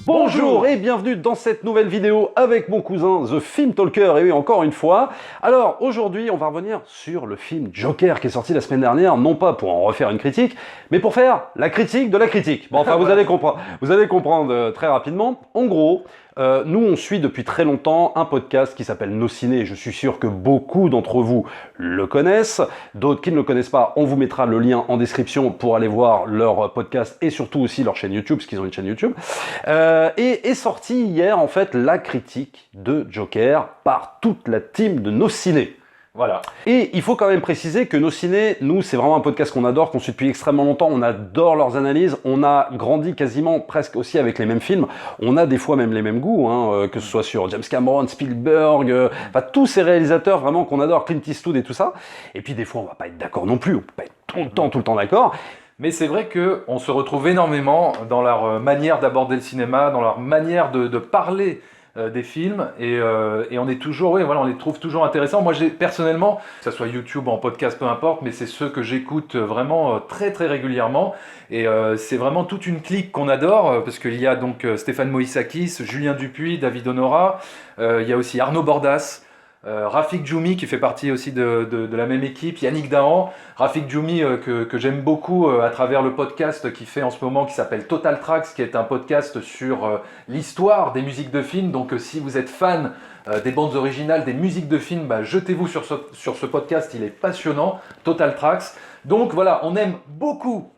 Bonjour et bienvenue dans cette nouvelle vidéo avec mon cousin The Film Talker, et oui, encore une fois. Alors aujourd'hui on va revenir sur le film Joker qui est sorti la semaine dernière, non pas pour en refaire une critique, mais pour faire la critique de la critique. Bon, enfin vous allez comprendre très rapidement. En gros, nous on suit depuis très longtemps un podcast qui s'appelle Nos Ciné. Je suis sûr que beaucoup d'entre vous le connaissent, d'autres qui ne le connaissent pas, on vous mettra le lien en description pour aller voir leur podcast et surtout aussi leur chaîne YouTube, parce qu'ils ont une chaîne YouTube. Et est sortie hier en fait la critique de Joker par toute la team de Nos Ciné. Voilà. Et il faut quand même préciser que Nos Ciné, nous, c'est vraiment un podcast qu'on adore, qu'on suit depuis extrêmement longtemps. On adore leurs analyses. On a grandi quasiment presque aussi avec les mêmes films. On a des fois même les mêmes goûts, que ce soit sur James Cameron, Spielberg, enfin tous ces réalisateurs vraiment qu'on adore, Clint Eastwood et tout ça. Et puis des fois, on va pas être d'accord non plus. On peut pas être tout le temps d'accord. Mais c'est vrai qu'on se retrouve énormément dans leur manière d'aborder le cinéma, dans leur manière de parler des films, et on est toujours, oui, voilà, on les trouve toujours intéressants. Moi, personnellement, que ce soit YouTube ou en podcast, peu importe, mais c'est ceux que j'écoute vraiment très très régulièrement, et c'est vraiment toute une clique qu'on adore, parce qu'il y a donc Stéphane Moïsakis, Julien Dupuis, David Honora, il y a aussi Arnaud Bordas, Rafik Djoumi qui fait partie aussi de la même équipe, Yannick Dahan, Rafik Djoumi que j'aime beaucoup à travers le podcast qu'il fait en ce moment qui s'appelle Total Tracks, qui est un podcast sur l'histoire des musiques de films. Donc si vous êtes fan des bandes originales, des musiques de films, jetez-vous sur ce podcast, il est passionnant, Total Tracks. Donc voilà, on aime beaucoup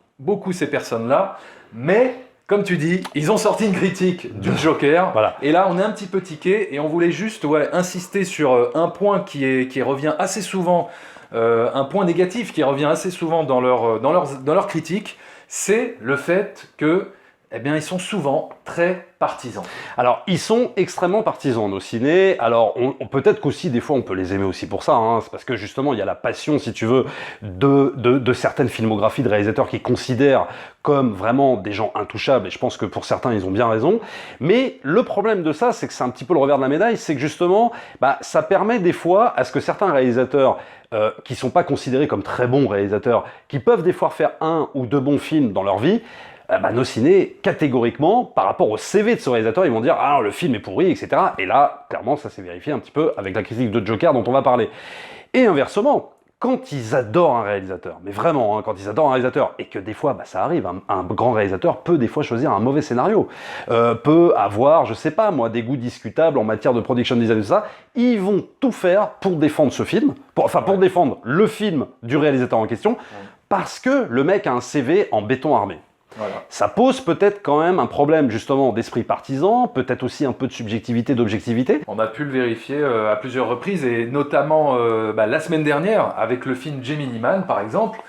ces personnes-là, mais comme tu dis, ils ont sorti une critique du Joker, voilà. Et là on est un petit peu tiqué, et on voulait juste insister sur un point qui revient assez souvent, un point négatif qui revient assez souvent dans leur critique, c'est le fait que, eh bien, ils sont souvent très partisans. Alors, ils sont extrêmement partisans, Nos Ciné. Alors, peut-être qu'aussi, des fois, on peut les aimer aussi pour ça. C'est parce que, justement, il y a la passion, si tu veux, de certaines filmographies de réalisateurs qui considèrent comme vraiment des gens intouchables. Et je pense que pour certains, ils ont bien raison. Mais le problème de ça, c'est que c'est un petit peu le revers de la médaille. C'est que, justement, ça permet des fois à ce que certains réalisateurs qui sont pas considérés comme très bons réalisateurs, qui peuvent des fois faire un ou deux bons films dans leur vie, Nos Ciné, catégoriquement, par rapport au CV de ce réalisateur, ils vont dire « Ah, le film est pourri, etc. » Et là, clairement, ça s'est vérifié un petit peu avec la critique de Joker dont on va parler. Et inversement, quand ils adorent un réalisateur, mais vraiment, quand ils adorent un réalisateur, et que des fois, ça arrive, un grand réalisateur peut des fois choisir un mauvais scénario, peut avoir, je sais pas moi, des goûts discutables en matière de production design et tout ça, ils vont tout faire pour défendre ce film, pour défendre le film du réalisateur en question, parce que le mec a un CV en béton armé. Voilà. Ça pose peut-être quand même un problème justement d'esprit partisan, peut-être aussi un peu de subjectivité, d'objectivité. On a pu le vérifier à plusieurs reprises, et notamment la semaine dernière avec le film Gemini Man par exemple,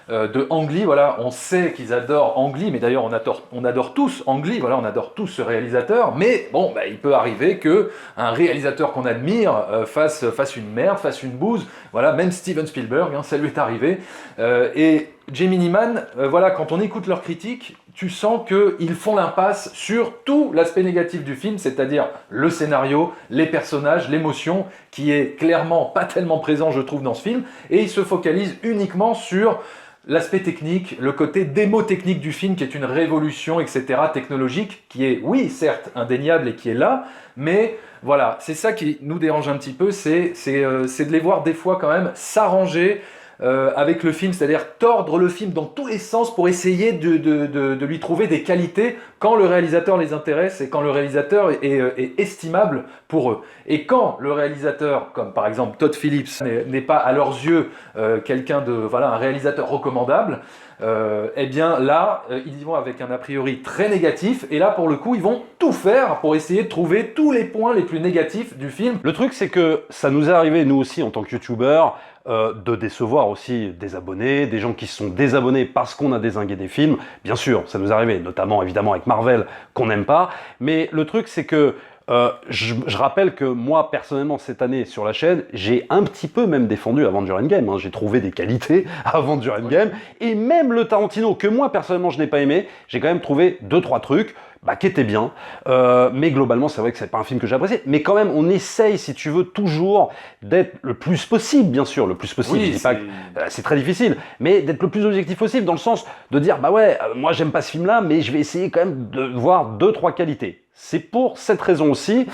de Ang Lee. Voilà, on sait qu'ils adorent Ang Lee, mais d'ailleurs on adore tous Ang Lee, voilà, on adore tous ce réalisateur, mais bon, il peut arriver que un réalisateur qu'on admire fasse une merde, fasse une bouse, voilà, même Steven Spielberg, ça lui est arrivé, et Gemini Man, voilà, quand on écoute leurs critiques, tu sens qu'ils font l'impasse sur tout l'aspect négatif du film, c'est-à-dire le scénario, les personnages, l'émotion, qui est clairement pas tellement présent, je trouve, dans ce film, et ils se focalisent uniquement sur l'aspect technique, le côté démo technique du film, qui est une révolution, etc., technologique, qui est, oui, certes, indéniable et qui est là, mais voilà, c'est ça qui nous dérange un petit peu, c'est de les voir des fois quand même s'arranger avec le film, c'est-à-dire tordre le film dans tous les sens pour essayer de lui trouver des qualités quand le réalisateur les intéresse et quand le réalisateur est estimable pour eux. Et quand le réalisateur, comme par exemple Todd Phillips, n'est pas à leurs yeux un réalisateur recommandable, eh bien là, ils y vont avec un a priori très négatif, et là pour le coup, ils vont tout faire pour essayer de trouver tous les points les plus négatifs du film. Le truc, c'est que ça nous est arrivé, nous aussi, en tant que youtubeurs, de décevoir aussi des abonnés, des gens qui se sont désabonnés parce qu'on a dézingué des films. Bien sûr, ça nous est arrivé, notamment évidemment avec Marvel, qu'on n'aime pas. Mais le truc, c'est que je rappelle que moi, personnellement, cette année sur la chaîne, j'ai un petit peu même défendu Avengers Endgame. J'ai trouvé des qualités à Avengers Endgame. Et même le Tarantino, que moi, personnellement, je n'ai pas aimé, j'ai quand même trouvé 2-3 trucs qui étaient bien. Mais globalement, c'est vrai que c'est pas un film que j'ai apprécié. Mais quand même, on essaye, si tu veux, toujours d'être le plus possible, bien sûr, le plus possible. Oui, je dis pas que c'est très difficile, mais d'être le plus objectif possible, dans le sens de dire, moi, j'aime pas ce film-là, mais je vais essayer quand même de voir 2-3 qualités. C'est pour cette raison aussi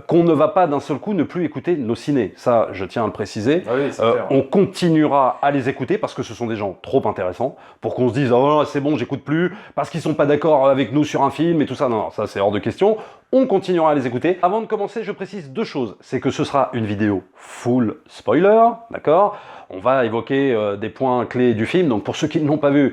qu'on ne va pas d'un seul coup ne plus écouter nos ciné. Ça, je tiens à le préciser. Ah oui, c'est clair. On continuera à les écouter parce que ce sont des gens trop intéressants pour qu'on se dise « Oh, c'est bon, j'écoute plus » parce qu'ils sont pas d'accord avec nous sur un film et tout ça. Non, ça c'est hors de question. On continuera à les écouter. Avant de commencer, je précise deux choses. C'est que ce sera une vidéo full spoiler, d'accord ? On va évoquer des points clés du film. Donc pour ceux qui ne l'ont pas vu,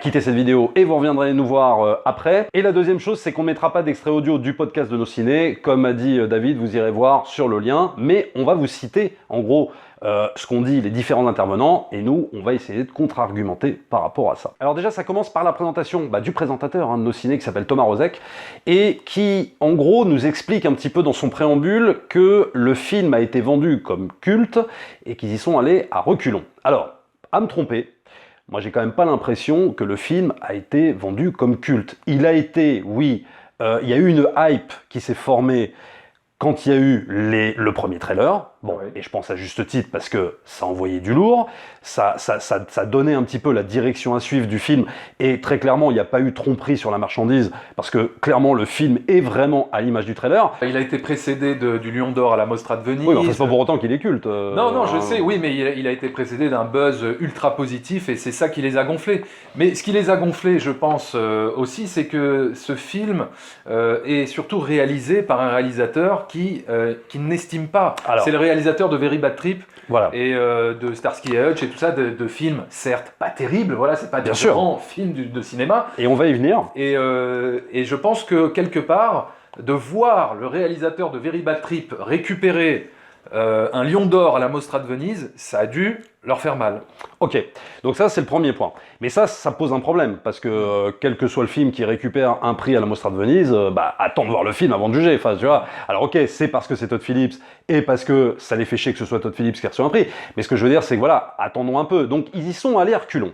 quittez cette vidéo et vous reviendrez nous voir après. Et la deuxième chose, c'est qu'on ne mettra pas d'extrait audio du podcast de nos ciné. Comme a dit David, vous irez voir sur le lien. Mais on va vous citer, en gros, ce qu'ont dit les différents intervenants. Et nous, on va essayer de contre-argumenter par rapport à ça. Alors déjà, ça commence par la présentation du présentateur de nos ciné qui s'appelle Thomas Rozek et qui, en gros, nous explique un petit peu dans son préambule que le film a été vendu comme culte et qu'ils y sont allés à reculons. Alors, à me tromper, moi j'ai quand même pas l'impression que le film a été vendu comme culte. Il a été, oui, il y a eu une hype qui s'est formée quand il y a eu le premier trailer, bon, Oui. et je pense à juste titre parce que ça envoyait du lourd, ça donnait un petit peu la direction à suivre du film, et très clairement, il n'y a pas eu tromperie sur la marchandise, parce que clairement, le film est vraiment à l'image du trailer. Il a été précédé du Lion d'Or à la Mostra de Venise. Oui, enfin, c'est pas pour autant qu'il est culte. Non, je sais, oui, mais il a été précédé d'un buzz ultra positif et c'est ça qui les a gonflés. Mais ce qui les a gonflés, je pense aussi, c'est que ce film est surtout réalisé par un réalisateur qui n'estime pas. Alors. C'est le réalisateur de Very Bad Trip Voilà. et de Starsky et Hutch et tout ça, de films, certes, pas terribles, voilà, c'est pas des Bien sûr. grands films de cinéma. Et on va y venir. Et je pense que quelque part, de voir le réalisateur de Very Bad Trip récupérer un Lion d'Or à la Mostra de Venise, ça a dû leur faire mal. Ok, donc ça c'est le premier point. Mais ça pose un problème, parce que quel que soit le film qui récupère un prix à la Mostra de Venise, attends de voir le film avant de juger. Enfin, tu vois. Alors ok, c'est parce que c'est Todd Phillips, et parce que ça les fait chier que ce soit Todd Phillips qui reçoit un prix. Mais ce que je veux dire, c'est que voilà, attendons un peu. Donc ils y sont allés à reculons.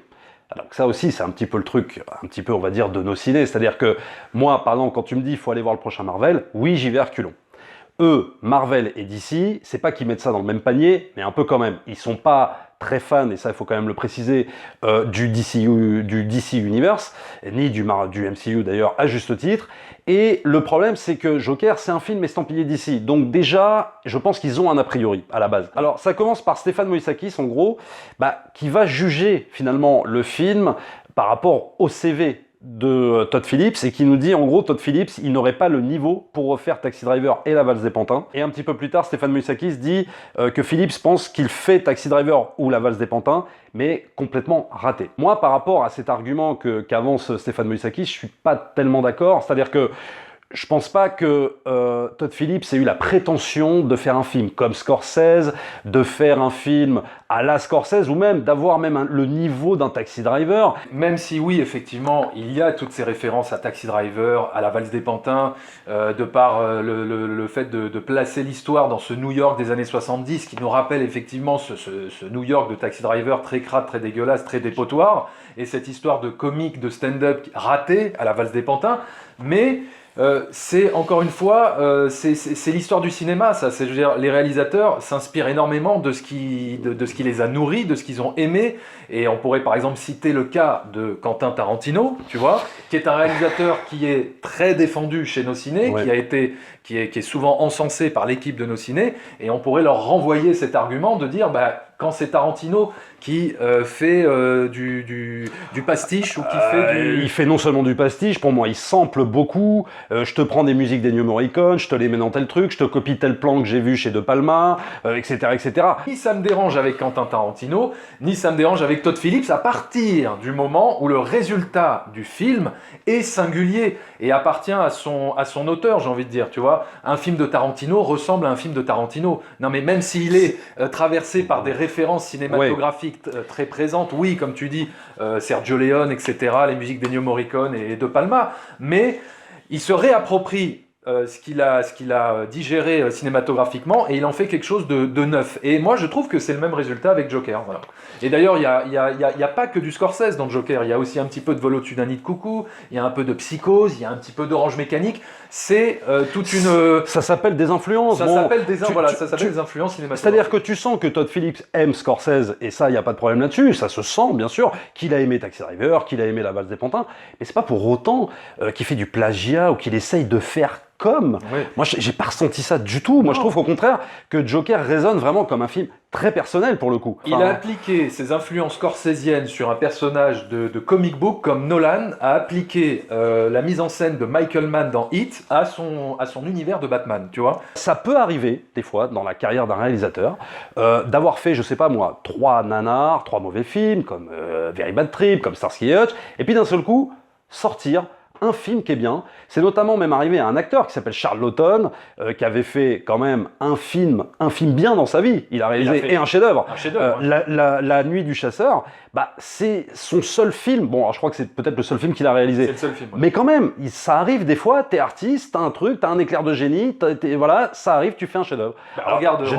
Alors ça aussi, c'est un petit peu le truc, un petit peu, on va dire, de nos ciné. C'est-à-dire que moi, par exemple, quand tu me dis il faut aller voir le prochain Marvel, oui, j'y vais à reculons. Eux, Marvel et DC, c'est pas qu'ils mettent ça dans le même panier, mais un peu quand même. Ils sont pas très fans, et ça il faut quand même le préciser, du DC Universe, ni du MCU d'ailleurs, à juste titre. Et le problème, c'est que Joker, c'est un film estampillé DC. Donc déjà, je pense qu'ils ont un a priori à la base. Alors ça commence par Stéphane Moïsakis, en gros, qui va juger finalement le film par rapport au CV de Todd Phillips, et qui nous dit en gros Todd Phillips il n'aurait pas le niveau pour refaire Taxi Driver et La Valse des Pantins. Et un petit peu plus tard, Stéphane Moïsakis dit que Phillips pense qu'il fait Taxi Driver ou La Valse des Pantins, mais complètement raté. Moi, par rapport à cet argument qu'avance Stéphane Moïsakis, je suis pas tellement d'accord. C'est-à-dire que je pense pas que Todd Phillips ait eu la prétention de faire un film comme Scorsese, de faire un film à la Scorsese, ou même d'avoir le niveau d'un Taxi Driver. Même si oui, effectivement, il y a toutes ces références à Taxi Driver, à la Valse des Pantins, de par le fait de placer l'histoire dans ce New York des années 70, qui nous rappelle effectivement ce New York de Taxi Driver très crade, très dégueulasse, très dépotoir, et cette histoire de comique, de stand-up ratée à la Valse des Pantins, mais c'est encore une fois, c'est l'histoire du cinéma, ça. Je veux dire, les réalisateurs s'inspirent énormément de ce qui les a nourris, de ce qu'ils ont aimé. Et on pourrait par exemple citer le cas de Quentin Tarantino, tu vois, qui est un réalisateur qui est très défendu chez nos ciné, Ouais. qui est souvent encensé par l'équipe de nos ciné. Et on pourrait leur renvoyer cet argument de dire, quand c'est Tarantino qui fait du pastiche ou qui fait du... Il fait non seulement du pastiche, pour moi il sample beaucoup, je te prends des musiques d'Ennio Morricone, je te les mets dans tel truc, je te copie tel plan que j'ai vu chez De Palma, etc., etc. Ni ça me dérange avec Quentin Tarantino, ni ça me dérange avec Todd Phillips à partir du moment où le résultat du film est singulier et appartient à son auteur, j'ai envie de dire, tu vois. Un film de Tarantino ressemble à un film de Tarantino. Non mais même s'il est traversé par des références cinématographiques très présentes, oui, comme tu dis, Sergio Leone, etc., les musiques d'Ennio Morricone et De Palma, mais il se réapproprie ce qu'il a digéré cinématographiquement, et il en fait quelque chose de neuf. Et moi, je trouve que c'est le même résultat avec Joker. Voilà. Et d'ailleurs, il y a pas que du Scorsese dans Joker. Il y a aussi un petit peu de Vol au-dessus d'un nid de coucou, il y a un peu de Psychose, il y a un petit peu d'Orange Mécanique. C'est toute une... Ça s'appelle des influences. Ça s'appelle des influences cinématographiques. C'est-à-dire que tu sens que Todd Phillips aime Scorsese, et ça, il n'y a pas de problème là-dessus. Ça se sent, bien sûr, qu'il a aimé Taxi Driver, qu'il a aimé La Valse des Pantins, mais c'est pas pour autant qu'il fait du plagiat ou qu'il essaye de faire comme. Oui. Moi, j'ai pas ressenti ça du tout. Moi, je trouve au contraire que Joker résonne vraiment comme un film très personnel pour le coup. Il a appliqué ses influences scorsésiennes sur un personnage de comic book comme Nolan a appliqué la mise en scène de Michael Mann dans Heat à son univers de Batman, tu vois. Ça peut arriver, des fois, dans la carrière d'un réalisateur, d'avoir fait, je sais pas moi, 3 nanars, 3 mauvais films, comme Very Bad Trip, comme Starsky et Hutch, et puis d'un seul coup, sortir un film qui est bien. C'est notamment même arrivé à un acteur qui s'appelle Charles Laughton, qui avait fait quand même un film bien dans sa vie. Il a réalisé un chef-d'œuvre. Ouais. La Nuit du Chasseur, bah, c'est son seul film. Bon, alors je crois que c'est peut-être le seul film qu'il a réalisé. C'est le seul film. Ouais. Mais quand même, ça arrive des fois, t'es artiste, t'as un truc, t'as un éclair de génie, voilà, ça arrive, tu fais un chef-d'œuvre. Bah, regarde, je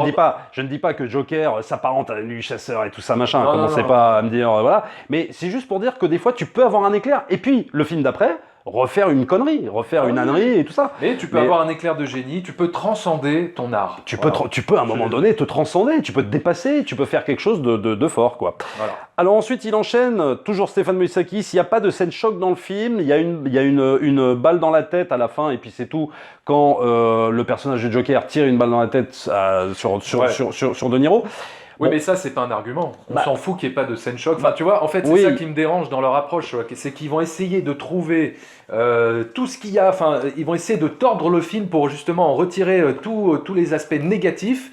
ne dis pas que Joker s'apparente à La Nuit du Chasseur et tout ça, machin. Non, Commencez pas à me dire, voilà. Mais c'est juste pour dire que des fois, tu peux avoir un éclair. Et puis, le film d'après, refaire une connerie, une ânerie et tout ça. Mais tu peux avoir un éclair de génie, tu peux transcender ton art. Tu peux à un moment donné te transcender, tu peux te dépasser, tu peux faire quelque chose de fort, quoi. Voilà. Alors ensuite, il enchaîne, toujours Stéphane Moïsakis, il n'y a pas de scène choc dans le film, il y a une balle dans la tête à la fin, et puis c'est tout, quand le personnage de Joker tire une balle dans la tête sur De Niro. Oui, Bon. Mais ça, c'est pas un argument. On s'en fout qu'il n'y ait pas de scène choc. Enfin, tu vois, en fait, c'est ça qui me dérange dans leur approche. C'est qu'ils vont essayer de trouver tout ce qu'il y a. Enfin, ils vont essayer de tordre le film pour justement en retirer tous les aspects négatifs.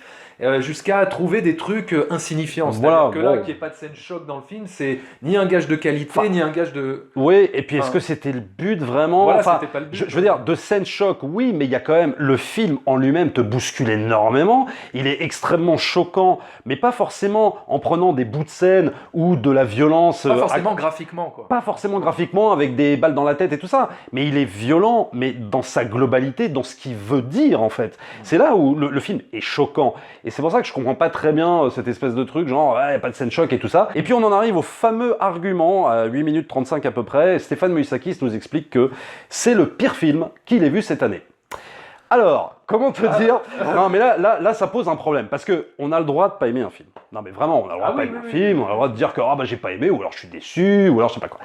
Jusqu'à trouver des trucs insignifiants. C'est-à-dire que là, qu'il n'y ait pas de scène choc dans le film, c'est ni un gage de qualité, ni un gage de... Oui, et puis est-ce que c'était le but vraiment? Voilà, c'était pas le but. Je veux dire, de scène choc, oui, mais il y a quand même... Le film en lui-même te bouscule énormément. Il est extrêmement choquant, mais pas forcément en prenant des bouts de scène ou de la violence... Pas forcément graphiquement, quoi. Pas forcément graphiquement, avec des balles dans la tête et tout ça. Mais il est violent, mais dans sa globalité, dans ce qu'il veut dire, en fait. C'est là où le film est choquant. Et c'est pour ça que je comprends pas très bien cette espèce de truc, genre, il n'y a pas de scène choc et tout ça. Et puis on en arrive au fameux argument, à 8 minutes 35 à peu près. Stéphane Moïsakis nous explique que c'est le pire film qu'il ait vu cette année. Alors, comment te dire? Non, mais là, ça pose un problème, parce que on a le droit de pas aimer un film. Non, mais vraiment, on a le droit de pas aimer un film, on a le droit de dire que j'ai pas aimé, ou alors je suis déçu, ou alors je sais pas quoi.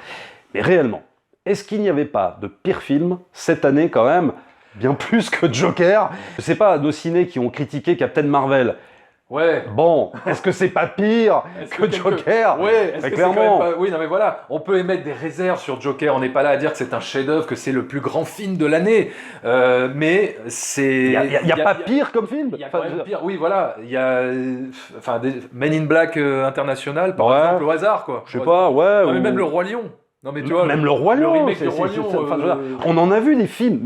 Mais réellement, est-ce qu'il n'y avait pas de pire film cette année quand même, bien plus que Joker? Je sais pas, nos ciné qui ont critiqué Captain Marvel. Ouais. Bon, est-ce que c'est pas pire que Joker? Ouais, est-ce que clairement. c'est quand même pas... Oui, non mais voilà, on peut émettre des réserves sur Joker, on n'est pas là à dire que c'est un chef-d'œuvre, que c'est le plus grand film de l'année, mais c'est... Il n'y a pas pire comme film? Il y a quand même pire, oui voilà, il y a Men in Black International, par exemple, au hasard quoi. Je sais pas, ouais. Non, mais même Le Roi Lion. Non mais tu vois, même le Roi Lion, remake de Roi Lion, on en a vu des films,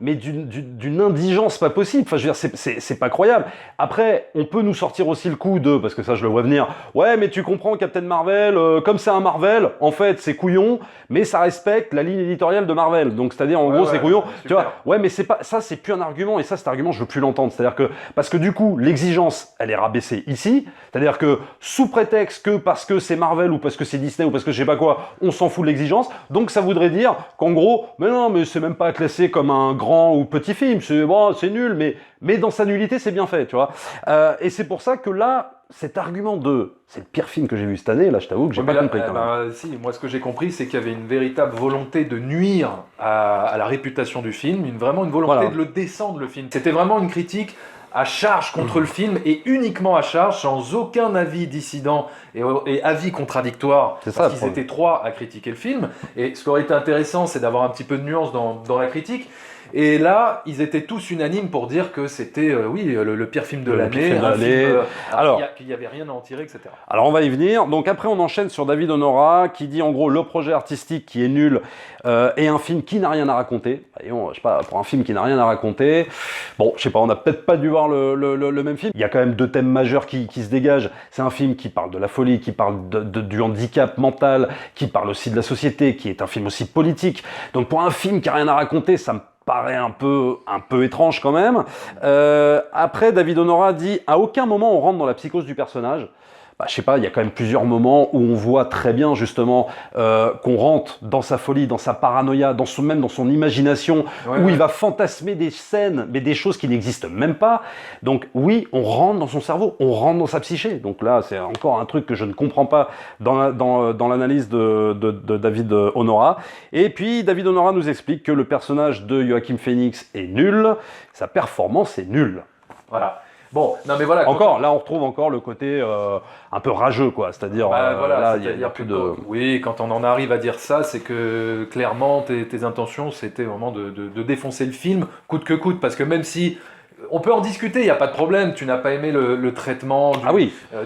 mais d'une indigence pas possible. Enfin, je veux dire, c'est pas croyable. Après, on peut nous sortir aussi le coup de, parce que ça, je le vois venir. Ouais, mais tu comprends, Captain Marvel, comme c'est un Marvel, en fait, c'est couillon, mais ça respecte la ligne éditoriale de Marvel. Donc, c'est-à-dire, en gros, c'est couillon. Tu vois, ouais, mais c'est pas, ça, c'est plus un argument, et ça, cet argument, je veux plus l'entendre. C'est-à-dire que, parce que du coup, l'exigence, elle est rabaissée ici. C'est-à-dire que, sous prétexte que parce que c'est Marvel, ou parce que c'est Disney, ou parce que je sais pas quoi, on s'en fout de l'exigence. Donc, ça voudrait dire qu'en gros, mais non, mais c'est même pas classé comme un grand ou petit film, c'est nul, mais dans sa nullité, c'est bien fait, tu vois. Et c'est pour ça que là, cet argument de c'est le pire film que j'ai vu cette année, là, je t'avoue que j'ai pas compris quand même. Si, moi, ce que j'ai compris, c'est qu'il y avait une véritable volonté de nuire à la réputation du film, vraiment une volonté de le descendre, le film. C'était vraiment une critique à charge contre le film, et uniquement à charge, sans aucun avis dissident et avis contradictoire, parce qu'ils étaient 3 à critiquer le film. Et ce qui aurait été intéressant, c'est d'avoir un petit peu de nuance dans la critique. Et là, ils étaient tous unanimes pour dire que c'était, le pire film de l'année, alors qu'il n'y avait rien à en tirer, etc. Alors, on va y venir. Donc après, on enchaîne sur David Honora, qui dit en gros le projet artistique qui est nul et un film qui n'a rien à raconter. Voyons, je sais pas, pour un film qui n'a rien à raconter, bon, je sais pas, on n'a peut-être pas dû voir le même film. Il y a quand même 2 thèmes majeurs qui se dégagent. C'est un film qui parle de la folie, qui parle du handicap mental, qui parle aussi de la société, qui est un film aussi politique. Donc pour un film qui n'a rien à raconter, ça me paraît un peu étrange quand même. Après, David Honora dit « À aucun moment on rentre dans la psychose du personnage ». Bah, je sais pas, il y a quand même plusieurs moments où on voit très bien justement qu'on rentre dans sa folie, dans sa paranoïa, même dans son imagination, où il va fantasmer des scènes, mais des choses qui n'existent même pas. Donc oui, on rentre dans son cerveau, on rentre dans sa psyché. Donc là, c'est encore un truc que je ne comprends pas dans l'analyse de David Honora. Et puis, David Honora nous explique que le personnage de Joaquin Phoenix est nul, sa performance est nulle. Voilà. Bon, non mais voilà. Encore, là on retrouve encore le côté un peu rageux, quoi. C'est-à-dire, voilà, là, il y a plus plus de... Oui, quand on en arrive à dire ça, c'est que clairement tes intentions, c'était vraiment de défoncer le film, coûte que coûte, parce que même si on peut en discuter, il n'y a pas de problème, tu n'as pas aimé le traitement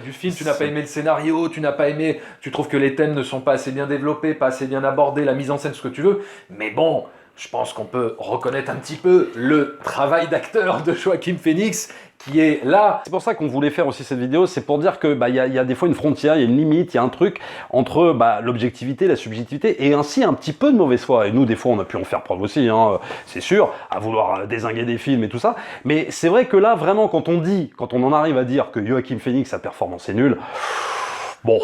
du film, tu n'as pas aimé le scénario, tu trouves que les thèmes ne sont pas assez bien développés, pas assez bien abordés, la mise en scène, ce que tu veux, mais bon... Je pense qu'on peut reconnaître un petit peu le travail d'acteur de Joaquin Phoenix qui est là. C'est pour ça qu'on voulait faire aussi cette vidéo, c'est pour dire que y a des fois une frontière, il y a une limite, il y a un truc entre l'objectivité, la subjectivité et ainsi un petit peu de mauvaise foi. Et nous, des fois, on a pu en faire preuve aussi, hein, c'est sûr, à vouloir dézinguer des films et tout ça. Mais c'est vrai que là, vraiment, quand on en arrive à dire que Joaquin Phoenix, sa performance est nulle, bon,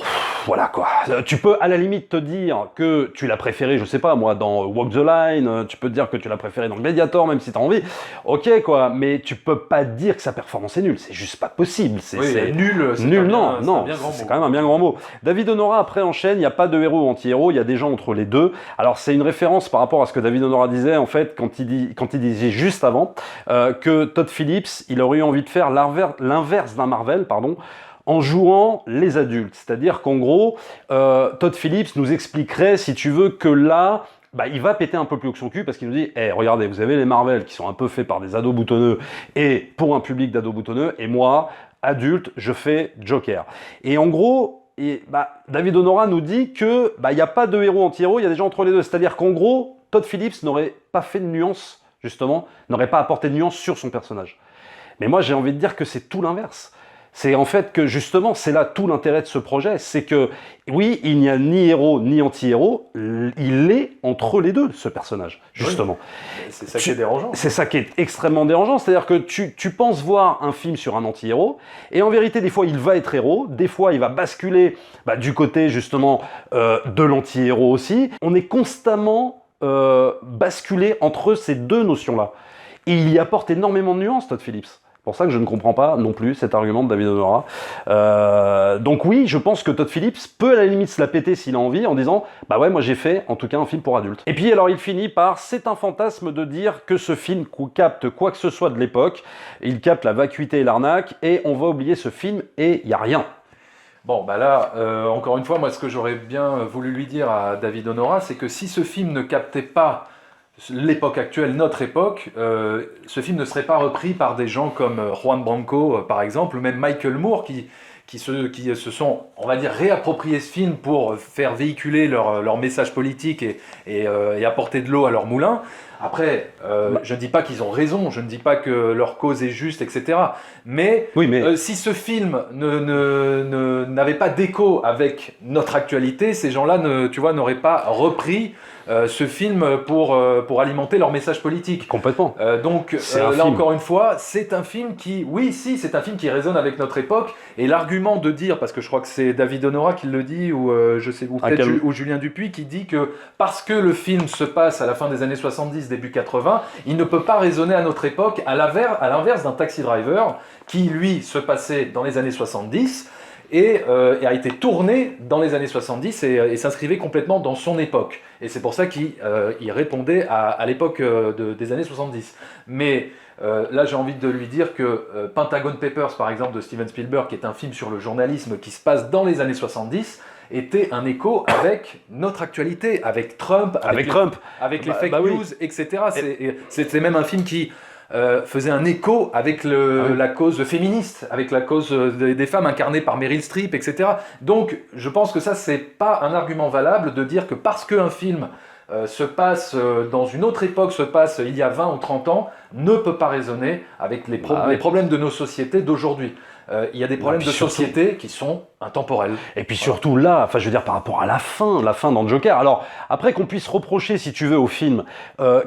voilà quoi. Tu peux à la limite te dire que tu l'as préféré, je sais pas moi, dans Walk the Line, tu peux te dire que tu l'as préféré dans Gladiator, même si t'as envie. Ok quoi, mais tu peux pas dire que sa performance est nulle, c'est juste pas possible. C'est nul, nul, non, c'est quand même un bien grand mot. David Honora après enchaîne, il n'y a pas de héros ou anti-héros, il y a des gens entre les deux. Alors c'est une référence par rapport à ce que David Honora disait en fait quand il disait juste avant que Todd Phillips, il aurait eu envie de faire l'inverse d'un Marvel, pardon, en jouant les adultes. C'est-à-dire qu'en gros, Todd Phillips nous expliquerait, si tu veux, que là, il va péter un peu plus haut que son cul parce qu'il nous dit hey, regardez, vous avez les Marvel qui sont un peu faits par des ados boutonneux et pour un public d'ados boutonneux, et moi, adulte, je fais Joker. Et en gros, David Honora nous dit que il n'y a pas de héros anti-héros, il y a des gens entre les deux. C'est-à-dire qu'en gros, Todd Phillips n'aurait pas fait de nuance, justement, n'aurait pas apporté de nuance sur son personnage. Mais moi, j'ai envie de dire que c'est tout l'inverse. C'est en fait que justement, c'est là tout l'intérêt de ce projet, c'est que oui, il n'y a ni héros ni anti-héros, il est entre les deux, ce personnage, justement. Oui. C'est ça qui est dérangeant. C'est ça qui est extrêmement dérangeant, c'est-à-dire que tu penses voir un film sur un anti-héros, et en vérité, des fois, il va être héros, des fois, il va basculer du côté, justement, de l'anti-héros aussi. On est constamment basculé entre ces deux notions-là. Et il y apporte énormément de nuances, Todd Phillips. C'est pour ça que je ne comprends pas non plus cet argument de David Honora. Donc oui, je pense que Todd Phillips peut à la limite se la péter s'il a envie en disant « Bah ouais, moi j'ai fait en tout cas un film pour adultes ». Et puis alors il finit par « C'est un fantasme de dire que ce film capte quoi que ce soit de l'époque, il capte la vacuité et l'arnaque, et on va oublier ce film et il n'y a rien ». Bon, là, encore une fois, moi ce que j'aurais bien voulu lui dire à David Honora, c'est que si ce film ne captait pas l'époque actuelle, notre époque, ce film ne serait pas repris par des gens comme Juan Branco, par exemple, ou même Michael Moore, qui se sont, on va dire, réappropriés ce film pour faire véhiculer leur message politique et apporter de l'eau à leur moulin. Après, je ne dis pas qu'ils ont raison, je ne dis pas que leur cause est juste, etc. Mais, si ce film n'avait pas d'écho avec notre actualité, ces gens-là n'auraient pas repris ce film pour alimenter leur message politique. Complètement. Donc là encore une fois, c'est un film qui, c'est un film qui résonne avec notre époque. Et l'argument de dire, parce que je crois que c'est David Honora qui le dit, ou je sais, ou peut-être ou Julien Dupuis qui dit que parce que le film se passe à la fin des années 70, début 80, il ne peut pas résonner à notre époque, à l'inverse d'un Taxi Driver qui lui se passait dans les années 70. Et a été tourné dans les années 70 et s'inscrivait complètement dans son époque. Et c'est pour ça qu'il répondait à l'époque des années 70. Mais là, j'ai envie de lui dire que Pentagon Papers, par exemple, de Steven Spielberg, qui est un film sur le journalisme qui se passe dans les années 70, était un écho avec notre actualité, avec Trump, avec les fake news, etc. C'est même un film qui faisait un écho avec la cause féministe, avec la cause des femmes incarnées par Meryl Streep, etc. Donc, je pense que ça, c'est pas un argument valable de dire que parce qu'un film se passe dans une autre époque, se passe il y a 20 ou 30 ans, ne peut pas résonner avec les problèmes de nos sociétés d'aujourd'hui. il y a des problèmes de société qui sont intemporels. Et puis surtout là, enfin je veux dire par rapport à la fin dans Joker. Alors après qu'on puisse reprocher, si tu veux, au film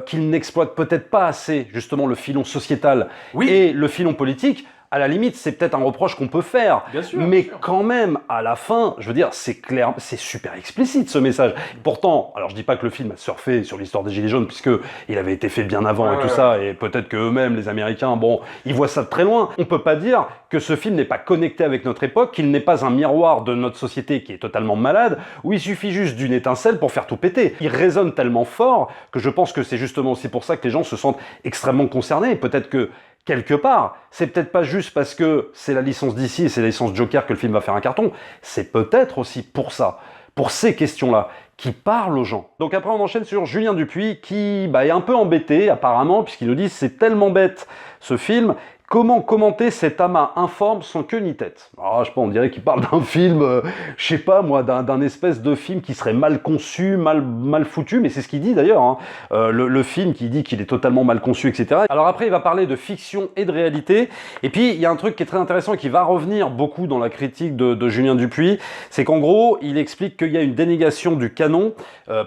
qu'il n'exploite peut-être pas assez justement le filon sociétal et le filon politique. À la limite, c'est peut-être un reproche qu'on peut faire. Bien sûr, mais bien sûr. quand même, à la fin, je veux dire, c'est clair, c'est super explicite ce message. Pourtant, alors je dis pas que le film a surfé sur l'histoire des Gilets jaunes, puisque il avait été fait bien avant et tout ça, et peut-être qu'eux-mêmes, les Américains, bon, ils voient ça de très loin. On peut pas dire que ce film n'est pas connecté avec notre époque, qu'il n'est pas un miroir de notre société qui est totalement malade, où il suffit juste d'une étincelle pour faire tout péter. Il résonne tellement fort que je pense que c'est justement aussi pour ça que les gens se sentent extrêmement concernés. Peut-être que quelque part, c'est peut-être pas juste parce que c'est la licence DC et c'est la licence Joker que le film va faire un carton, c'est peut-être aussi pour ça, pour ces questions-là, qui parlent aux gens. Donc après on enchaîne sur Julien Dupuis qui est un peu embêté apparemment, puisqu'il nous dit c'est tellement bête ce film. Comment commenter cet amas informe sans queue ni tête? Alors, je sais pas, on dirait qu'il parle d'un film, je sais pas moi, d'un espèce de film qui serait mal conçu, mal foutu, mais c'est ce qu'il dit d'ailleurs, hein. Le film qui dit qu'il est totalement mal conçu, etc. Alors après, il va parler de fiction et de réalité, et puis il y a un truc qui est très intéressant et qui va revenir beaucoup dans la critique de Julien Dupuis, c'est qu'en gros, il explique qu'il y a une dénégation du canon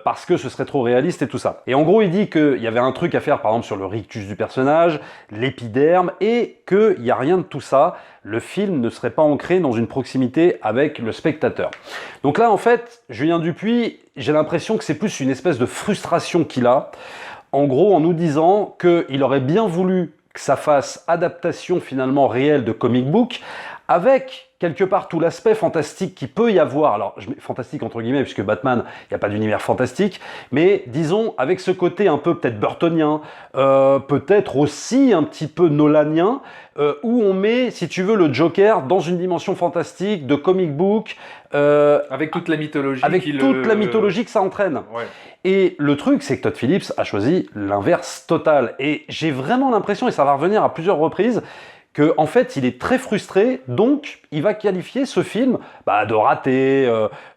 parce que ce serait trop réaliste et tout ça. Et en gros, il dit qu'il y avait un truc à faire, par exemple, sur le rictus du personnage, l'épiderme, et qu'il n'y a rien de tout ça, le film ne serait pas ancré dans une proximité avec le spectateur. Donc là, en fait, Julien Dupuis, j'ai l'impression que c'est plus une espèce de frustration qu'il a, en gros en nous disant qu'il aurait bien voulu que ça fasse adaptation finalement réelle de comic book, avec quelque part tout l'aspect fantastique qui peut y avoir, alors je mets fantastique entre guillemets puisque Batman, il n'y a pas d'univers fantastique, mais disons avec ce côté un peu peut-être burtonien, peut-être aussi un petit peu nolanien, où on met, si tu veux, le Joker dans une dimension fantastique, de comic book, avec toute la mythologie. La mythologie que ça entraîne. Ouais. Et le truc, c'est que Todd Phillips a choisi l'inverse total. Et j'ai vraiment l'impression, et ça va revenir à plusieurs reprises, que en fait il est très frustré, donc il va qualifier ce film de raté,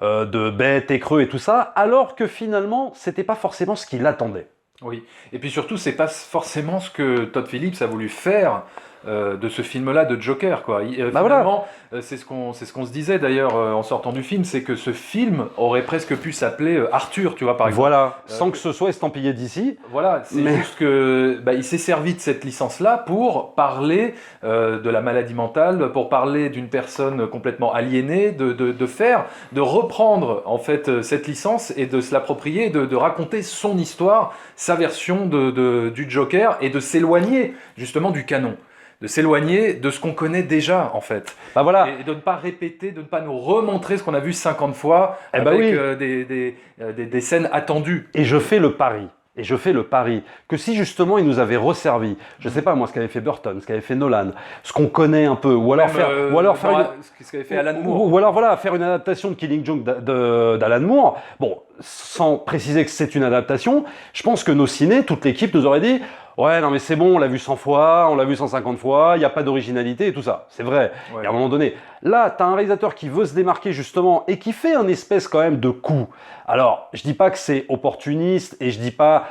de bête et creux et tout ça, alors que finalement c'était pas forcément ce qu'il attendait. Oui, et puis surtout c'est pas forcément ce que Todd Phillips a voulu faire de ce film-là de Joker, quoi. Finalement, c'est ce qu'on se disait d'ailleurs en sortant du film, c'est que ce film aurait presque pu s'appeler Arthur, tu vois, par exemple. Voilà, sans que ce soit estampillé d'ici. Voilà, c'est juste que il s'est servi de cette licence-là pour parler de la maladie mentale, pour parler d'une personne complètement aliénée, de reprendre en fait cette licence et de se l'approprier, de raconter son histoire, sa version du Joker et de s'éloigner justement du canon. De s'éloigner de ce qu'on connaît déjà, en fait. Voilà. Et de ne pas répéter, de ne pas nous remontrer ce qu'on a vu 50 fois avec des scènes attendues. Et je fais le pari que si justement il nous avait resservi, je sais pas moi, ce qu'avait fait Burton, ce qu'avait fait Nolan, ce qu'on connaît un peu, ou alors ce qu'avait fait Alan Moore. Ou alors voilà, faire une adaptation de Killing Joke d'Alan Moore, bon, sans préciser que c'est une adaptation, je pense que nos ciné, toute l'équipe nous aurait dit ouais, non mais c'est bon, on l'a vu 100 fois, on l'a vu 150 fois, il n'y a pas d'originalité et tout ça. C'est vrai. Ouais. Et à un moment donné, là, tu as un réalisateur qui veut se démarquer justement et qui fait un espèce quand même de coup. Alors, je dis pas que c'est opportuniste et je dis pas,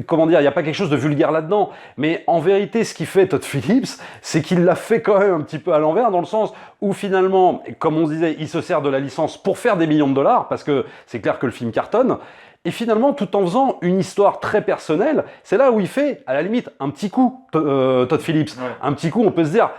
comment dire, il n'y a pas quelque chose de vulgaire là-dedans. Mais en vérité, ce qu'il fait Todd Phillips, c'est qu'il l'a fait quand même un petit peu à l'envers, dans le sens où finalement, comme on se disait, il se sert de la licence pour faire des millions de dollars, parce que c'est clair que le film cartonne. Et finalement, tout en faisant une histoire très personnelle, c'est là où il fait, à la limite, un petit coup, Todd Phillips. Ouais. Un petit coup, on peut se dire,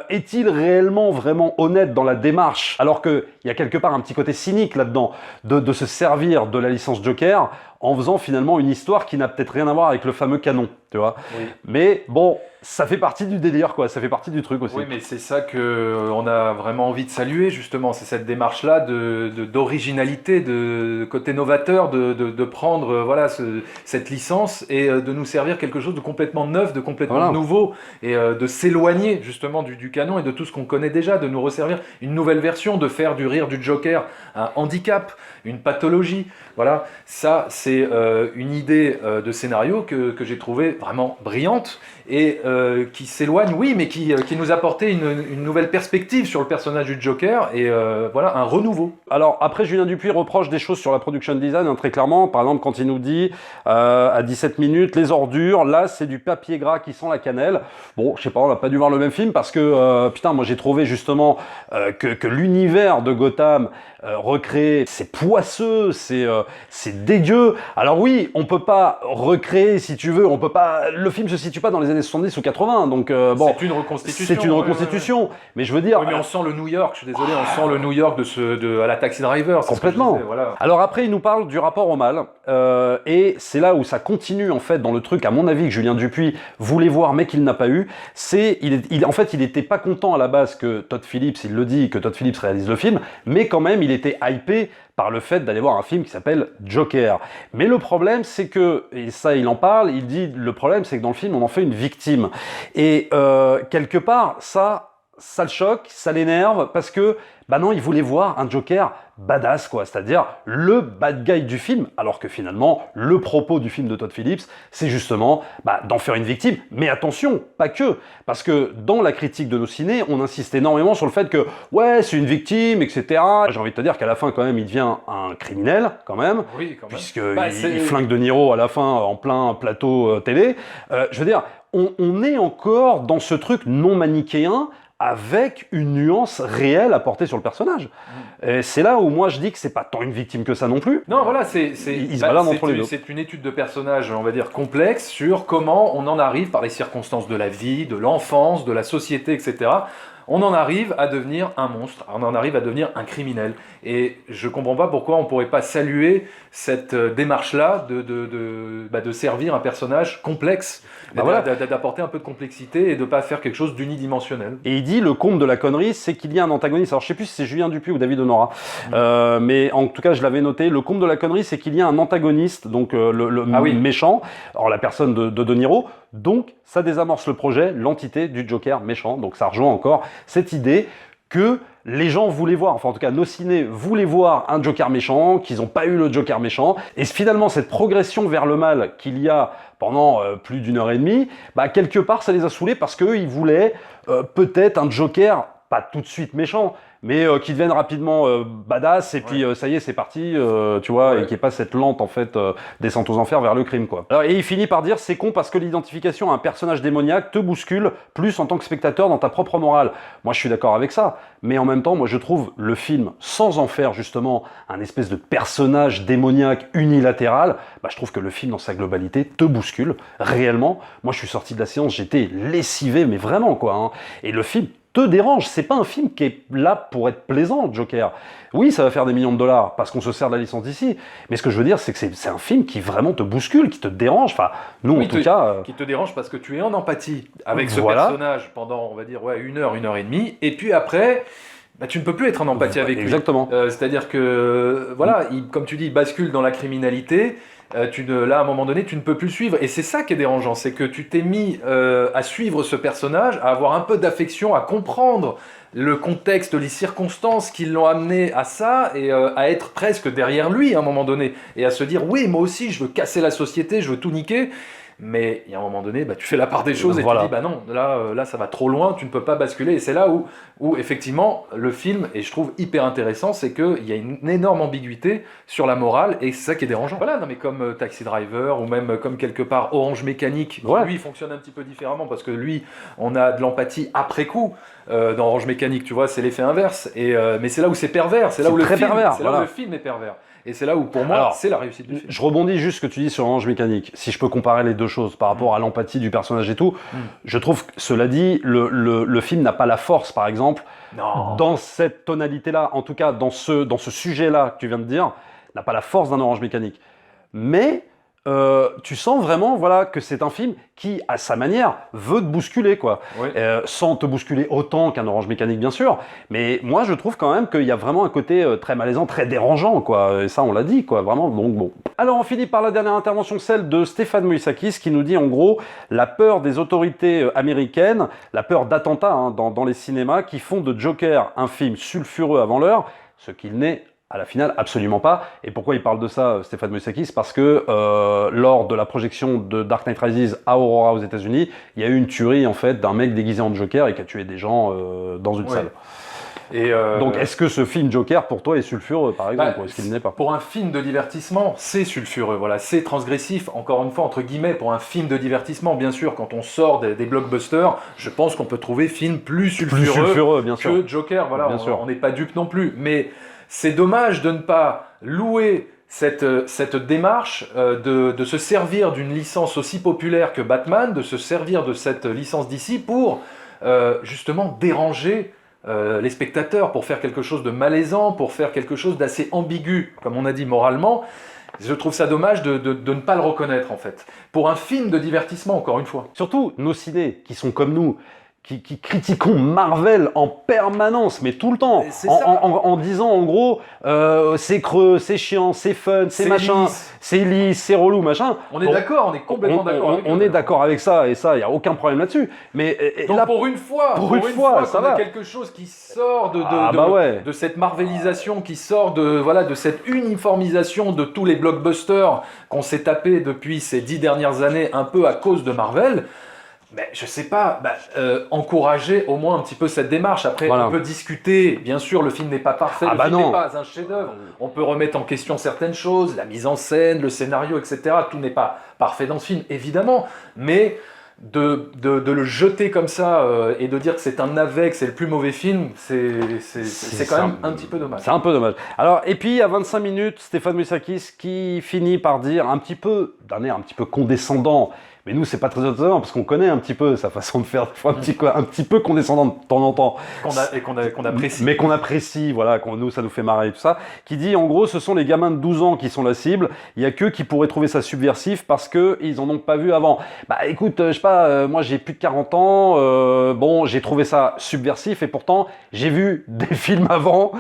est-il réellement vraiment honnête dans la démarche, alors qu'il y a quelque part un petit côté cynique là-dedans, de se servir de la licence Joker en faisant finalement une histoire qui n'a peut-être rien à voir avec le fameux canon, tu vois. Oui. Mais bon, ça fait partie du délire, quoi. Ça fait partie du truc aussi. Oui, mais c'est ça qu'on a vraiment envie de saluer, justement. C'est cette démarche-là d'originalité, de côté novateur, de prendre cette licence et de nous servir quelque chose de complètement neuf, de complètement nouveau, et de s'éloigner justement du canon et de tout ce qu'on connaît déjà, de nous resservir une nouvelle version, de faire du rire du Joker un handicap, une pathologie. Voilà, ça, c'est c'est une idée de scénario que j'ai trouvé vraiment brillante et qui s'éloigne, oui, mais qui nous apportait une nouvelle perspective sur le personnage du Joker et voilà, un renouveau. Alors après, Julien Dupuis reproche des choses sur la production design, hein, très clairement. Par exemple, quand il nous dit à 17 minutes, les ordures, là c'est du papier gras qui sent la cannelle. Bon, je sais pas, on n'a pas dû voir le même film parce que, putain, moi j'ai trouvé justement que l'univers de Gotham recréé, c'est poisseux, c'est dégueu. Alors oui, on peut pas recréer, si tu veux, on peut pas. Le film se situe pas dans les années 70 ou 80, donc bon. C'est une reconstitution. C'est une reconstitution, mais je veux dire. Oui, mais on sent le New York, je suis désolé, on sent le New York à la Taxi Driver. Complètement. Voilà. Alors après, il nous parle du rapport au mal, et c'est là où ça continue en fait dans le truc, à mon avis, que Julien Dupuis voulait voir mais qu'il n'a pas eu. En fait, il était pas content à la base que Todd Phillips, il le dit, que Todd Phillips réalise le film, mais quand même, il était hypé par le fait d'aller voir un film qui s'appelle Joker. Mais le problème, c'est que, et ça il en parle, il dit, le problème c'est que dans le film, on en fait une victime. Et quelque part, ça le choque, ça l'énerve, parce que, bah non, il voulait voir un Joker badass, quoi, c'est-à-dire le bad guy du film, alors que finalement, le propos du film de Todd Phillips, c'est justement d'en faire une victime. Mais attention, pas que, parce que dans la critique de nos ciné, on insiste énormément sur le fait que, ouais, c'est une victime, etc. J'ai envie de te dire qu'à la fin, quand même, il devient un criminel, quand même, oui, quand même. Puisqu'il flingue De Niro à la fin, en plein plateau télé. Je veux dire, on est encore dans ce truc non manichéen, avec une nuance réelle apportée sur le personnage. Et c'est là où moi je dis que c'est pas tant une victime que ça non plus. Non, voilà, il se balade entre les deux. C'est une étude de personnage, on va dire, complexe sur comment on en arrive par les circonstances de la vie, de l'enfance, de la société, etc. On en arrive à devenir un monstre, on en arrive à devenir un criminel. Et je comprends pas pourquoi on pourrait pas saluer cette démarche-là de servir un personnage complexe, d'apporter un peu de complexité et de pas faire quelque chose d'unidimensionnel. Et il dit, le comble de la connerie, c'est qu'il y a un antagoniste. Alors je sais plus si c'est Julien Dupuis ou David Honora, mais en tout cas je l'avais noté, le comble de la connerie, c'est qu'il y a un antagoniste, donc méchant, alors la personne de Niro, donc ça désamorce le projet, l'entité du Joker méchant, donc ça rejoint encore cette idée que les gens voulaient voir, enfin en tout cas nos ciné voulaient voir un Joker méchant, qu'ils n'ont pas eu le Joker méchant, et finalement cette progression vers le mal qu'il y a pendant plus d'une heure et demie, quelque part ça les a saoulés parce qu'ils voulaient peut-être un Joker, pas tout de suite méchant, mais qui devienne rapidement badass, et puis ça y est, c'est parti, tu vois, et qu'il n'y ait pas cette lente, en fait, descente aux enfers vers le crime, quoi. Alors, et il finit par dire, c'est con parce que l'identification à un personnage démoniaque te bouscule plus en tant que spectateur dans ta propre morale. Moi, je suis d'accord avec ça, mais en même temps, moi, je trouve le film, sans en faire, justement, un espèce de personnage démoniaque unilatéral, je trouve que le film, dans sa globalité, te bouscule, réellement. Moi, je suis sorti de la séance, j'étais lessivé, mais vraiment, quoi, hein. Et le film te dérange. C'est pas un film qui est là pour être plaisant, Joker. Oui, ça va faire des millions de dollars parce qu'on se sert de la licence d'ici. Mais ce que je veux dire, c'est que c'est un film qui vraiment te bouscule, qui te dérange. Enfin, nous, en tout cas... Qui te dérange parce que tu es en empathie avec ce personnage pendant, on va dire, une heure et demie. Et puis après... tu ne peux plus être en empathie avec lui. Exactement. C'est-à-dire que, comme tu dis, il bascule dans la criminalité. Là, à un moment donné, tu ne peux plus le suivre. Et c'est ça qui est dérangeant, c'est que tu t'es mis à suivre ce personnage, à avoir un peu d'affection, à comprendre le contexte, les circonstances qui l'ont amené à ça, et à être presque derrière lui à un moment donné, et à se dire, oui, moi aussi, je veux casser la société, je veux tout niquer. Mais il y a un moment donné, tu fais la part des choses et tu dis, non, là, ça va trop loin, tu ne peux pas basculer. Et c'est là où effectivement, le film, et je trouve hyper intéressant, c'est qu'il y a une énorme ambiguïté sur la morale, et c'est ça qui est dérangeant. Voilà, non, mais comme Taxi Driver, ou même comme quelque part Orange Mécanique, qui lui fonctionne un petit peu différemment, parce que lui, on a de l'empathie après coup. Dans Orange Mécanique, tu vois, c'est l'effet inverse. Mais c'est là où c'est pervers, c'est là où le film est pervers. Et c'est là où, pour moi, c'est la réussite du film. Je rebondis juste ce que tu dis sur Orange Mécanique. Si je peux comparer les deux choses par rapport à l'empathie du personnage et tout, je trouve que, cela dit, le film n'a pas la force, par exemple, dans cette tonalité-là, en tout cas dans ce sujet-là que tu viens de dire, n'a pas la force d'un Orange Mécanique. Mais tu sens vraiment que c'est un film qui, à sa manière, veut te bousculer, quoi. Oui. Sans te bousculer autant qu'un Orange Mécanique, bien sûr. Mais moi, je trouve quand même qu'il y a vraiment un côté très malaisant, très dérangeant, quoi. Et ça, on l'a dit, quoi. Vraiment, donc bon. Alors, on finit par la dernière intervention, celle de Stéphane Moïsakis, qui nous dit, en gros, la peur des autorités américaines, la peur d'attentats dans les cinémas, qui font de Joker un film sulfureux avant l'heure, ce qu'il n'est À la finale, absolument pas. Et pourquoi il parle de ça, Stéphane Moïsakis? Parce que lors de la projection de Dark Knight Rises à Aurora aux États-Unis, il y a eu une tuerie en fait d'un mec déguisé en Joker et qui a tué des gens dans une salle. Et donc, est-ce que ce film Joker, pour toi, est sulfureux, par exemple, ou est-ce qu'il n'est pas? Pour un film de divertissement, c'est sulfureux, voilà, c'est transgressif, encore une fois, entre guillemets, pour un film de divertissement, bien sûr, quand on sort des blockbusters, je pense qu'on peut trouver film plus sulfureux bien sûr. que Joker, voilà, on n'est pas dupe non plus, mais c'est dommage de ne pas louer cette démarche de se servir d'une licence aussi populaire que Batman, de se servir de cette licence d'ici pour justement déranger les spectateurs, pour faire quelque chose de malaisant, pour faire quelque chose d'assez ambigu, comme on a dit moralement. Je trouve ça dommage de ne pas le reconnaître en fait. Pour un film de divertissement, encore une fois. Surtout nos ciné, qui sont comme nous, qui critiquons Marvel en permanence, mais tout le temps, en disant en gros, c'est creux, c'est chiant, c'est fun, c'est machin, c'est lisse, c'est relou, machin. On est d'accord, on est complètement d'accord. On est d'accord avec ça, et ça, il n'y a aucun problème là-dessus. Mais donc là, pour une fois, ça on a va. quelque chose qui sort de cette marvelisation, qui sort de cette uniformisation de tous les blockbusters qu'on s'est tapé depuis ces 10 dernières années, un peu à cause de Marvel. Mais je sais pas, encourager au moins un petit peu cette démarche. Après, on peut discuter. Bien sûr, le film n'est pas parfait, le film n'est pas un chef-d'œuvre. On peut remettre en question certaines choses, la mise en scène, le scénario, etc. Tout n'est pas parfait dans ce film, évidemment. Mais de le jeter comme ça et de dire que c'est un navet, que c'est le plus mauvais film, c'est quand même un petit peu dommage. C'est un peu dommage. Alors, et puis à 25 minutes, Stéphane Moïsakis qui finit par dire d'un air un petit peu condescendant. Mais nous, c'est pas très étonnant parce qu'on connaît un petit peu sa façon de faire, un petit peu condescendant de temps en temps. Qu'on apprécie. Mais qu'on apprécie, voilà, nous, ça nous fait marrer et tout ça. Qui dit, en gros, ce sont les gamins de 12 ans qui sont la cible. Il y a qu'eux qui pourraient trouver ça subversif parce qu'ils en ont pas vu avant. Bah écoute, je sais pas, moi j'ai plus de 40 ans, bon, j'ai trouvé ça subversif et pourtant, j'ai vu des films avant.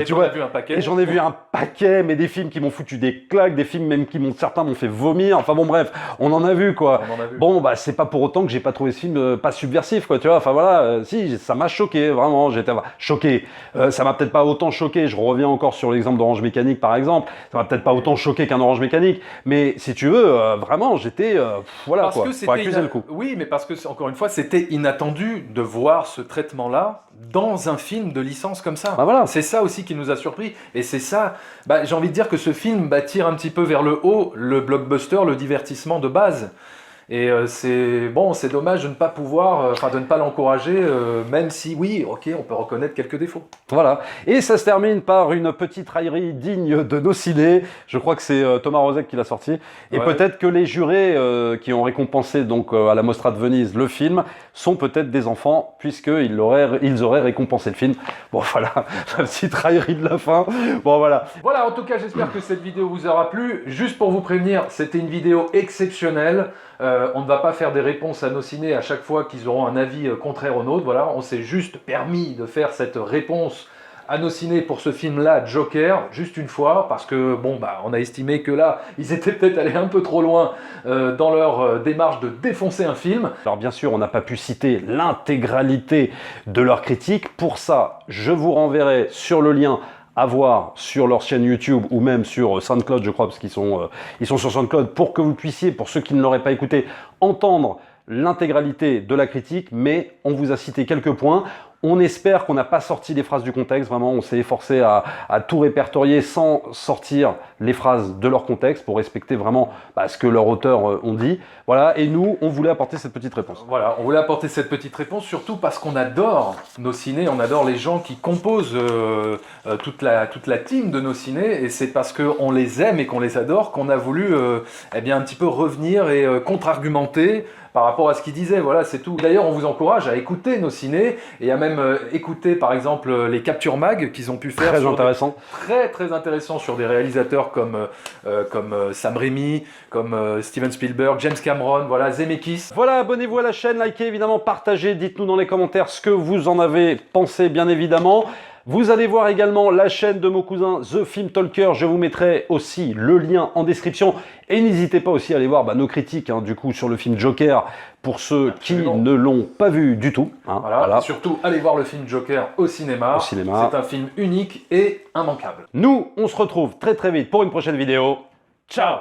Tu vois, vu un paquet. Et j'en ai vu un paquet, mais des films qui m'ont foutu des claques, des films même certains m'ont fait vomir. Enfin bon, bref, on en a vu quoi. Bon, bah, c'est pas pour autant que j'ai pas trouvé ce film pas subversif, quoi, tu vois. Enfin voilà, si, ça m'a choqué, vraiment, j'étais choqué. Ça m'a peut-être pas autant choqué, je reviens encore sur l'exemple d'Orange Mécanique, par exemple. Ça m'a peut-être pas autant choqué qu'un Orange Mécanique, mais si tu veux, vraiment, j'étais, voilà, parce quoi, que pour accuser le coup. Oui, mais parce que, encore une fois, c'était inattendu de voir ce traitement-là dans un film de licence comme ça. Bah voilà. C'est ça aussi qui nous a surpris, et c'est ça, j'ai envie de dire que ce film tire un petit peu vers le haut le blockbuster, le divertissement de base. Et c'est dommage de ne pas pouvoir, de ne pas l'encourager, même si oui, ok, on peut reconnaître quelques défauts. Voilà. Et ça se termine par une petite raillerie digne de nos ciné. Je crois que c'est Thomas Rozek qui l'a sorti. Et peut-être que les jurés qui ont récompensé donc à la Mostra de Venise le film sont peut-être des enfants puisqu'ils auraient récompensé le film. Bon voilà, la petite raillerie de la fin. Bon voilà. Voilà, en tout cas, j'espère que cette vidéo vous aura plu. Juste pour vous prévenir, c'était une vidéo exceptionnelle. On ne va pas faire des réponses à nos ciné à chaque fois qu'ils auront un avis contraire au nôtre. Voilà, on s'est juste permis de faire cette réponse à nos ciné pour ce film-là, Joker, juste une fois, parce que on a estimé que là, ils étaient peut-être allés un peu trop loin dans leur démarche de défoncer un film. Alors bien sûr, on n'a pas pu citer l'intégralité de leur critique. Pour ça, je vous renverrai sur le lien à voir sur leur chaîne YouTube ou même sur SoundCloud, je crois, parce qu'ils sont sur SoundCloud, pour que vous puissiez, pour ceux qui ne l'auraient pas écouté, entendre l'intégralité de la critique, mais on vous a cité quelques points. On espère qu'on n'a pas sorti les phrases du contexte, vraiment on s'est efforcé à tout répertorier sans sortir les phrases de leur contexte pour respecter vraiment ce que leurs auteurs ont dit. Voilà, et nous, on voulait apporter cette petite réponse. Voilà, on voulait apporter cette petite réponse, surtout parce qu'on adore nos ciné, on adore les gens qui composent toute la team de nos ciné, et c'est parce qu'on les aime et qu'on les adore qu'on a voulu un petit peu revenir et contre-argumenter par rapport à ce qu'il disait, voilà, c'est tout. D'ailleurs, on vous encourage à écouter nos ciné et à même écouter, par exemple, les captures mag qu'ils ont pu faire. Très intéressant. Très intéressant sur des réalisateurs comme Sam Raimi, comme Steven Spielberg, James Cameron, voilà, Zemeckis. Voilà, abonnez-vous à la chaîne, likez, évidemment, partagez, dites-nous dans les commentaires ce que vous en avez pensé, bien évidemment. Vous allez voir également la chaîne de mon cousin The Film Talker, je vous mettrai aussi le lien en description. Et n'hésitez pas aussi à aller voir nos critiques du coup sur le film Joker, pour ceux qui ne l'ont pas vu du tout. Voilà. Surtout, allez voir le film Joker au cinéma. C'est un film unique et immanquable. Nous, on se retrouve très vite pour une prochaine vidéo. Ciao!